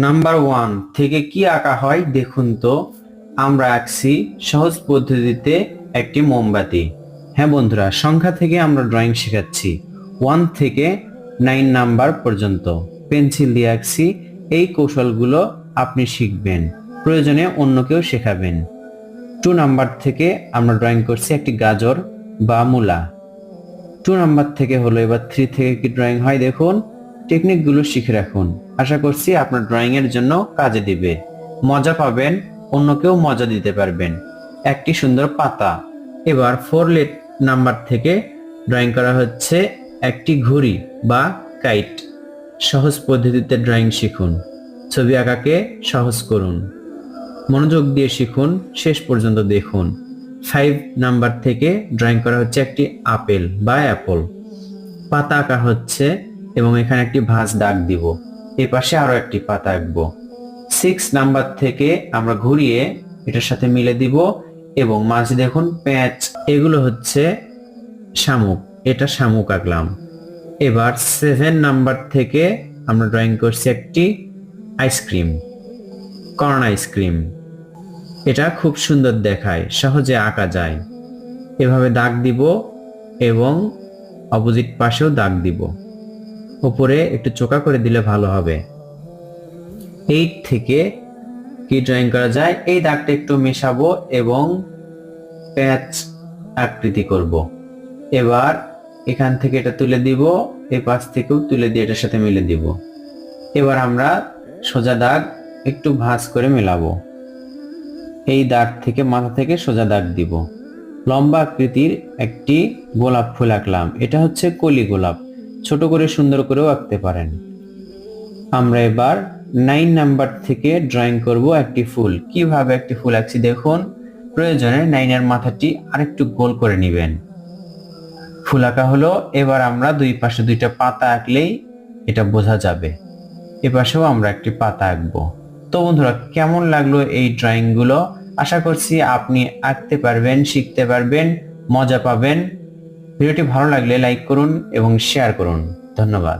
Number 1 থেকে কি আঁকা হয় দেখুন তো। আমরা আঁকছি সহজ পদ্ধতিতে একটি মোমবাতি। হ্যাঁ বন্ধুরা, সংখ্যা থেকে আমরা ড্রয়িং শেখাচ্ছি 1 থেকে 9 নাম্বার পর্যন্ত। পেন্সিল দিয়ে আঁকছি। এই কৌশলগুলো আপনি শিখবেন, প্রয়োজনে অন্যকেও শেখাবেন। 2 নাম্বার থেকে আমরা ড্রয়িং করছি একটি গাজর বা মূলা। 2 নাম্বার থেকে হলো। এবার 3 থেকে কি ড্রয়িং হয় দেখুন। টেকনিকগুলো শিখে রাখুন, আশা করছি আপনার ড্রয়িং এর জন্য কাজে দিবে, মজা পাবেন, অন্যকেও মজা দিতে পারবেন। একটি সুন্দর পাতা। এবার 4 নাম্বার থেকে ড্রয়িং করা হচ্ছে একটি ঘড়ি বা কাইট। সহজ পদ্ধতিতে ড্রয়িং শিখুন, ছবি আঁকাকে সহজ করুন, মনোযোগ দিয়ে শিখুন, শেষ পর্যন্ত দেখুন। 5 নাম্বার থেকে ড্রয়িং করা হচ্ছে একটি আপেল বা অ্যাপল। পাতা আঁকা হচ্ছে এবং এখানে একটি ভাঁজ দাগ দিব, এই পাশে আরো একটি পাতা আঁকবো। 6 নাম্বার থেকে আমরা ঘুরিয়ে এটার সাথে মিলে দিব এবং মাঝে দেখুন প্যাচ, এগুলো হচ্ছে শামুক, এটা শামুক আঁকলাম। এবার 7 নাম্বার থেকে আমরা ড্রয়িং করছি একটি আইসক্রিম, কর্ন আইসক্রিম। এটা খুব সুন্দর দেখায়, সহজে আঁকা যায়। এভাবে দাগ দিব এবং অপোজিট পাশেও দাগ দিব। উপরে একটু চোকা করে দিলে ভালো হবে। 8 থেকে কি ড্রয়িং করা যায়, এই দাগটা একটু মেশাবো এবং প্যাচ আকৃতি করব। এবার এখান থেকে এটা তুলে দিব, এই পাশ থেকেও তুলে দিয়ে এটার সাথে মিলে দিব। এবার আমরা সোজা দাগ একটু ভাঁজ করে মেলাবো। এই দাগ থেকে মাথা থেকে সোজা দাগ দিব। লম্বা আকৃতির একটি গোলাপ ফুল আঁকলাম, এটা হচ্ছে কলি গোলাপ। ছোট করে সুন্দর করেও আঁকতে পারেন। আমরা এবার 9 নাম্বার থেকে ড্রয়িং করব একটি ফুল। কিভাবে একটি ফুল আঁকছি দেখুন। প্রয়োজনে 9 এর মাথাটি আরেকটু গোল করে নেবেন। ফুল আঁকা হলো। এবার আমরা দুই পাশে দুইটা পাতা আঁকলেই এটা বোঝা যাবে। এ পাশেও আমরা একটি পাতা আঁকবো। তো বন্ধুরা, কেমন লাগলো এই ড্রয়িং গুলো? আশা করছি আপনি আঁকতে পারবেন, শিখতে পারবেন, মজা পাবেন। ভিডিওটি ভালো লাগলে লাইক করুন এবং শেয়ার করুন। ধন্যবাদ।